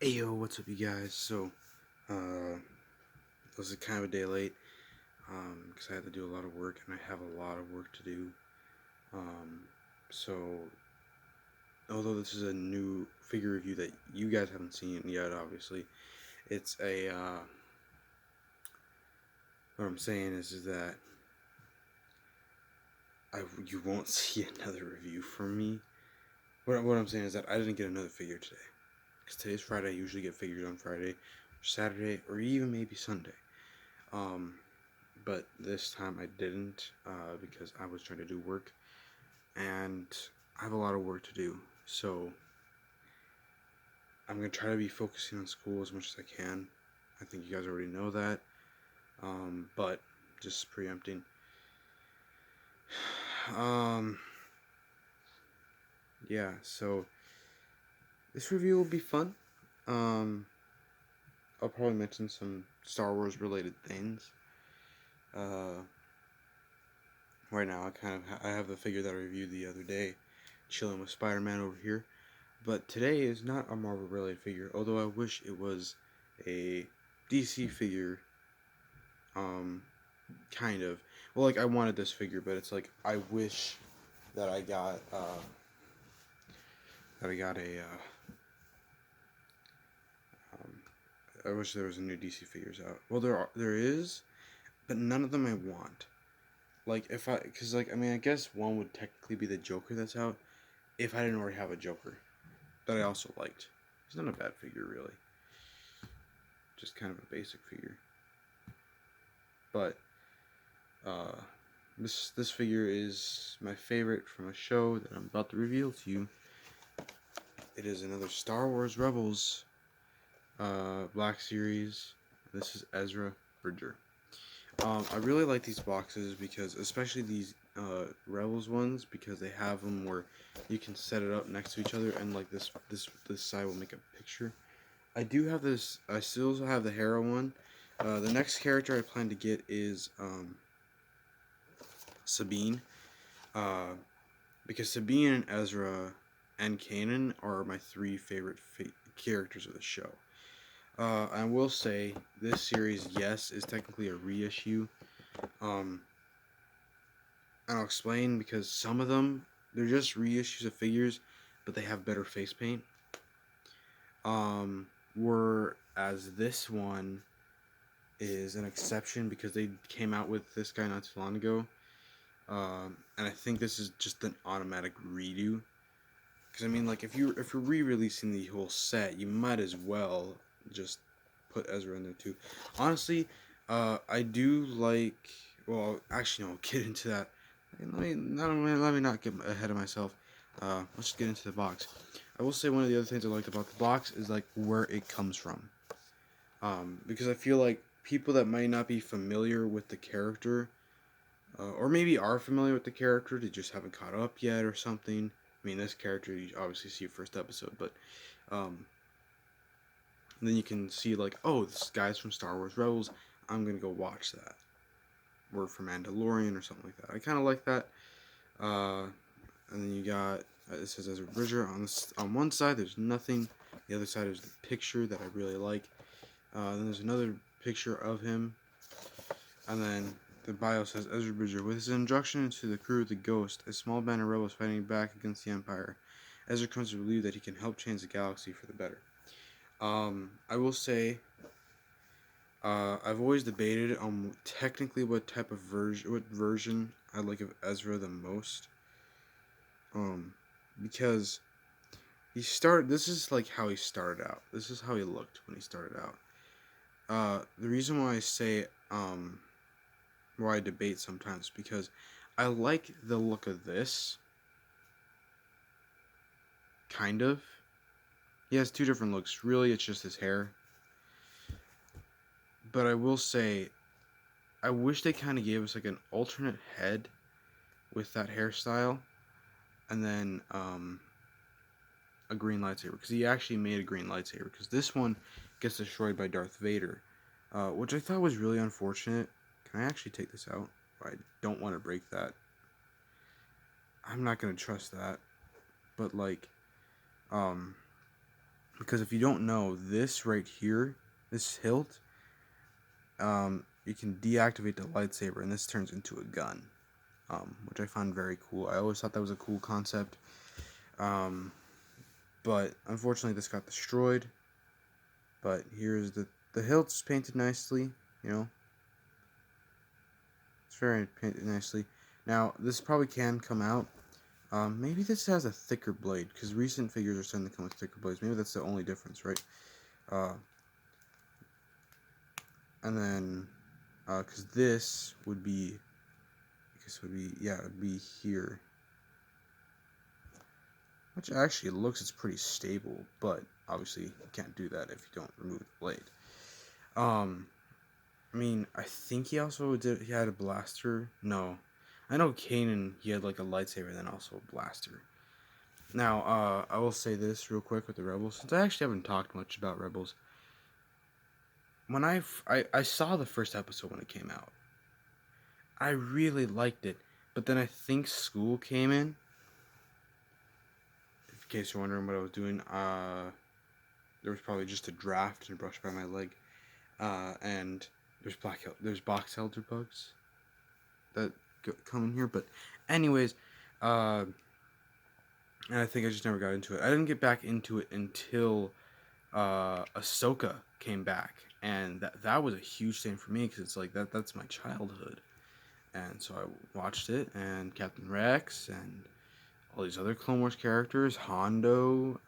Ayo, what's up, you guys? This is kind of a day late, because I had to do a lot of work, and I have a lot of work to do. Um, so, although this is a new figure review that you guys haven't seen yet, obviously, it's what I'm saying is that you won't see another review from me. What I'm saying is that I didn't get another figure today. Because today's Friday, I usually get figures on Friday, or Saturday, or even maybe Sunday. But this time I didn't, because I was trying to do work, and I have a lot of work to do. So I'm gonna try to be focusing on school as much as I can. I think you guys already know that, but just preempting. Um, yeah. So this review will be fun. Um, I'll probably mention some Star Wars related things. Uh, right now I have the figure that I reviewed the other day, chilling with Spider-Man over here. But today is not a Marvel related figure, although I wish it was a DC figure. Um, kind of. Well, like I wanted this figure, but it's like I wish that I got a. Um, I wish there was a new DC figures out. Well, there is, but none of them I want. Like cause like I mean I guess one would technically be the Joker that's out, if I didn't already have a Joker that I also liked. He's not a bad figure really. Just kind of a basic figure. But uh, this figure is my favorite from a show that I'm about to reveal to you. It is another Star Wars Rebels Black Series. This is Ezra Bridger. I really like these boxes because, especially these Rebels ones, because they have them where you can set it up next to each other, and like this side will make a picture. I do have this. I still have the Hera one. The next character I plan to get is Sabine. Uh, because Sabine and Ezra and Kanan are my three favorite characters of the show. I will say this series, yes, is technically a reissue. Um, and I'll explain because some of them they're just reissues of figures, but they have better face paint. Whereas this one is an exception because they came out with this guy not too long ago. And I think this is just an automatic redo. Because I mean, like if you're re-releasing the whole set, you might as well just put Ezra in there too. Honestly, I do like. Well, actually, no. I'll get into that. Let me not get ahead of myself. Let's just get into the box. I will say one of the other things I liked about the box is like where it comes from. Because I feel like people that might not be familiar with the character, or maybe are familiar with the character, they just haven't caught up yet or something. I mean, this character you obviously see first episode, but um, then you can see like, oh, this guy's from Star Wars Rebels. I'm gonna go watch that. Or from Mandalorian or something like that. I kind of like that. Uh, and then you got it says Ezra Bridger on one side. There's nothing. The other side is the picture that I really like. Then there's another picture of him, and then the bio says Ezra Bridger, with his introduction into the crew of the Ghost, a small band of rebels fighting back against the Empire. Ezra comes to believe that he can help change the galaxy for the better. I will say, I've always debated on technically what version I like of Ezra the most. Because this is like how he started out. This is how he looked when he started out. The reason why I say, why I debate sometimes, because I like the look of this. Kind of. He has two different looks. Really, it's just his hair. But I will say, I wish they kind of gave us like an alternate head with that hairstyle, and then a green lightsaber, because he actually made a green lightsaber. Because this one gets destroyed by Darth Vader, which I thought was really unfortunate. Can I actually take this out? I don't want to break that. I'm not gonna trust that, but like, um, Because if you don't know, this right here, this hilt, you can deactivate the lightsaber, and this turns into a gun, which I find very cool. I always thought that was a cool concept, but unfortunately this got destroyed. But here's the hilt's painted nicely, you know. It's very painted nicely. Now, this probably can come out. Maybe this has a thicker blade, because recent figures are starting to come with thicker blades. Maybe that's the only difference, right? And then, because this would be, yeah, it would be here. Which actually looks, it's pretty stable, but obviously you can't do that if you don't remove the blade. I mean, I think he had a blaster. No. I know Kanan, he had like a lightsaber and then also a blaster. Now, I will say this real quick with the Rebels, since I actually haven't talked much about Rebels. When I saw the first episode when it came out, I really liked it, but then I think school came in. In case you're wondering what I was doing, there was probably just a draft and brushed by my leg, and there's box elder bugs that come in here. But anyways, and I think I just never got into it. I didn't get back into it until Ahsoka came back, and that was a huge thing for me, because it's like that's my childhood. And so I watched it, and Captain Rex, and all these other Clone Wars characters, Hondo,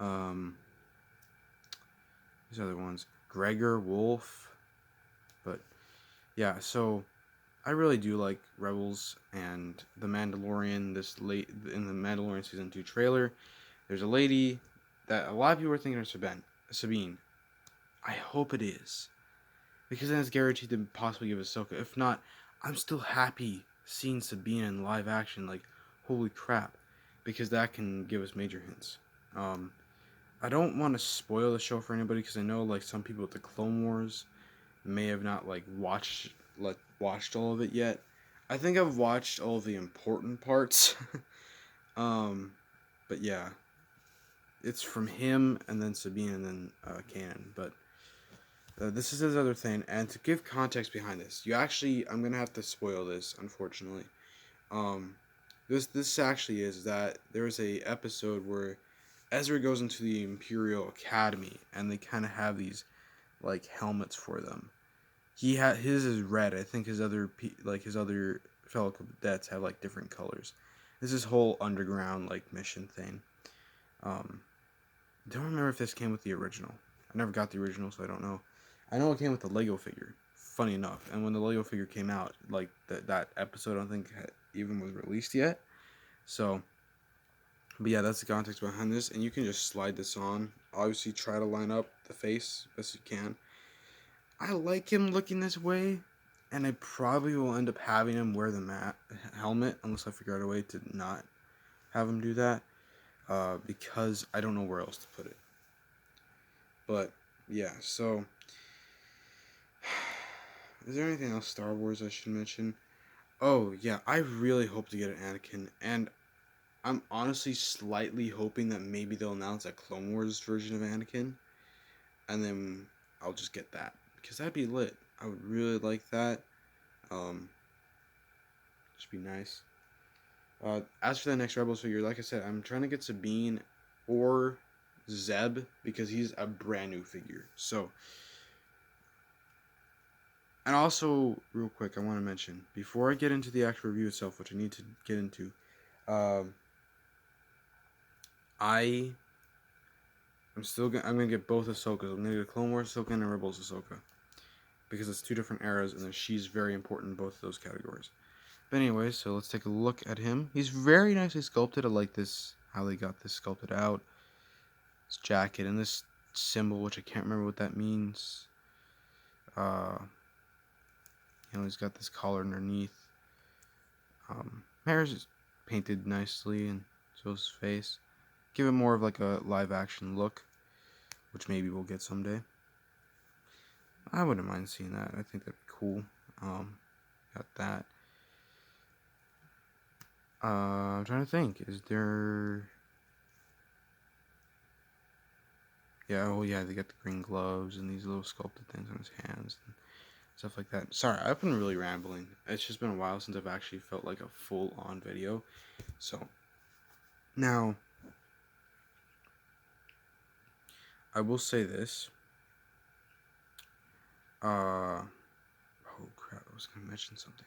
these other ones, Gregor, Wolf. But yeah, so I really do like Rebels and The Mandalorian. In the Mandalorian season 2 trailer, there's a lady that a lot of people are thinking of Sabine. I hope it is, because then it's guaranteed to possibly give Ahsoka. If not, I'm still happy seeing Sabine in live action. Like, holy crap, because that can give us major hints. I don't want to spoil the show for anybody, because I know like some people with the Clone Wars may have not watched all of it yet. I think I've watched all the important parts. But yeah, it's from him and then Sabine and then Kanan. But this is his other thing, and to give context behind this, I'm gonna have to spoil this, unfortunately. Um, this actually is that there is a episode where Ezra goes into the Imperial Academy, and they kind of have these like helmets for them. His is red. I think his other fellow cadets have like different colors. This is whole underground like mission thing. Don't remember if this came with the original. I never got the original, so I don't know. I know it came with the Lego figure. Funny enough, and when the Lego figure came out, like that episode, I don't think even was released yet. So, but yeah, that's the context behind this, and you can just slide this on. Obviously, try to line up the face best you can. I like him looking this way, and I probably will end up having him wear the helmet unless I figure out a way to not have him do that, because I don't know where else to put it. But yeah, so is there anything else Star Wars I should mention? Oh yeah, I really hope to get an Anakin, and I'm honestly slightly hoping that maybe they'll announce a Clone Wars version of Anakin, and then I'll just get that, because that'd be lit. I would really like that. Just be nice. As for the next Rebels figure, like I said, I'm trying to get Sabine or Zeb, because he's a brand new figure. So, and also, real quick, I want to mention, before I get into the actual review itself, which I need to get into, I'm gonna get both Ahsokas. I'm gonna get a Clone Wars Ahsoka and a Rebels Ahsoka, because it's two different eras, and she's very important in both of those categories. But anyway, so let's take a look at him. He's very nicely sculpted. I like this, how they got this sculpted out. This jacket and this symbol, which I can't remember what that means. He's got this collar underneath. Hair is painted nicely, and so is his face. Give it more of like a live action look, which maybe we'll get someday. I wouldn't mind seeing that. I think that'd be cool. Got that. I'm trying to think. Is there... Yeah, oh yeah, they got the green gloves and these little sculpted things on his hands and stuff like that. Sorry, I've been really rambling. It's just been a while since I've actually felt like a full-on video. So, now, I will say this. Oh crap, I was going to mention something.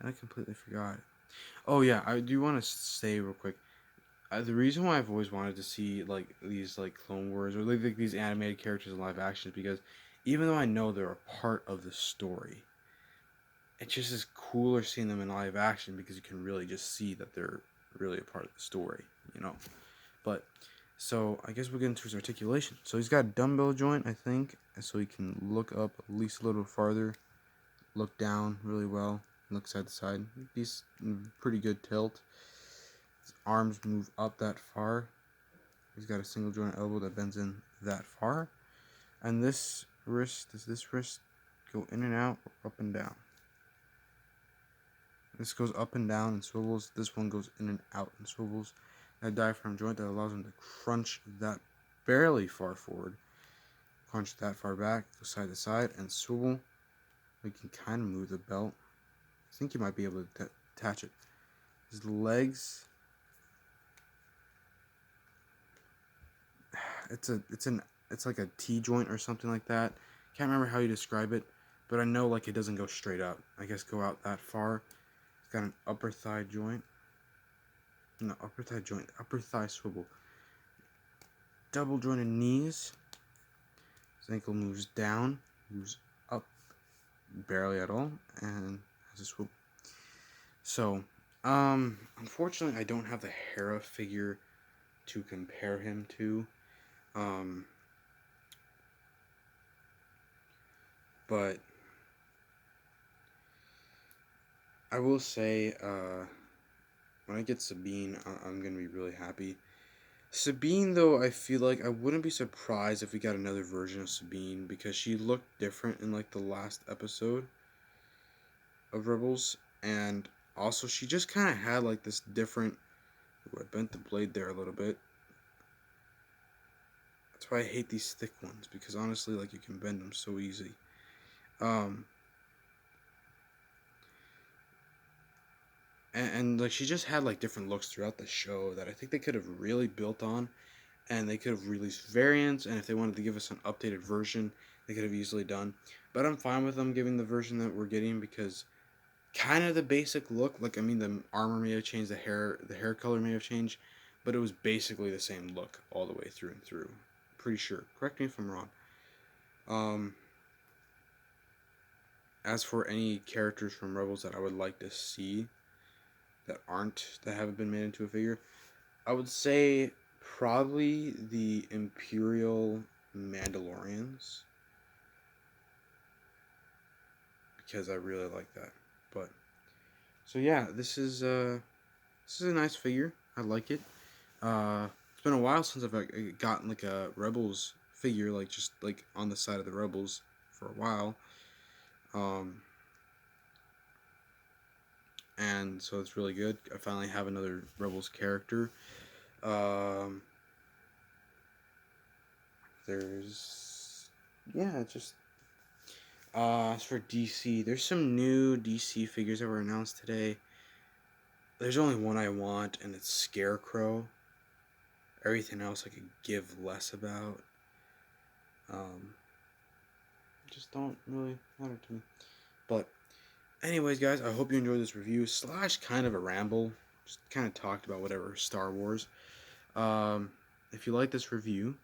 And I completely forgot. Oh yeah, I do want to say real quick. The reason why I've always wanted to see like these like Clone Wars or like these animated characters in live action is because even though I know they're a part of the story, it just is cooler seeing them in live action because you can really just see that they're really a part of the story, you know. But so I guess we'll get into his articulation. So he's got a dumbbell joint, I think, so he can look up at least a little farther, look down really well, look side to side. He's pretty good tilt. His arms move up that far. He's got a single joint elbow that bends in that far. And this wrist, does this wrist go in and out or up and down? This goes up and down and swivels. This one goes in and out and swivels. That diaphragm joint that allows him to crunch that barely far forward, crunch that far back, go side to side, and swivel. We can kind of move the belt. I think you might be able to attach it. His legs. It's like a T joint or something like that. Can't remember how you describe it, but I know like it doesn't go straight up. I guess go out that far. It's got an upper thigh joint. No, upper thigh joint. Upper thigh swivel. Double jointed knees. His ankle moves down, moves up barely at all, and has a swoop. So, unfortunately, I don't have the Hera figure to compare him to. But I will say, when I get Sabine, I'm gonna be really happy. Sabine, though, I feel like I wouldn't be surprised if we got another version of Sabine because she looked different in like the last episode of Rebels, and also she just kind of had like this different. Ooh, I bent the blade there a little bit. That's why I hate these thick ones because honestly, like you can bend them so easy. Um, and like she just had like different looks throughout the show that I think they could have really built on, and they could have released variants. And if they wanted to give us an updated version, they could have easily done. But I'm fine with them giving the version that we're getting because kind of the basic look. Like I mean, the armor may have changed, the hair color may have changed, but it was basically the same look all the way through and through. Pretty sure. Correct me if I'm wrong. Um, as for any characters from Rebels that I would like to see that haven't been made into a figure, I would say probably the Imperial Mandalorians because I really like that. But so yeah, this is a nice figure. I like it. It's been a while since I've gotten like a Rebels figure, like just like on the side of the Rebels for a while. Um, and so it's really good. I finally have another Rebels character. Um, there's yeah, just as for DC, there's some new DC figures that were announced today. There's only one I want, and it's Scarecrow. Everything else I could give less about. Um, just don't really matter to me. But anyways, guys, I hope you enjoyed this review slash kind of a ramble. Just kind of talked about whatever Star Wars. Um, if you like this review,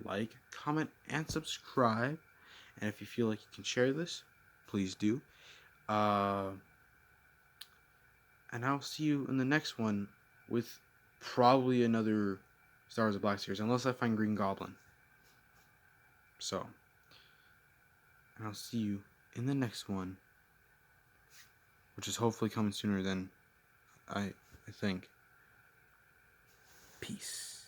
like, comment, and subscribe. And if you feel like you can share this, please do. And I'll see you in the next one with probably another Star Wars: The Black Series, unless I find Green Goblin. So, and I'll see you in the next one, which is hopefully coming sooner than I think. Peace.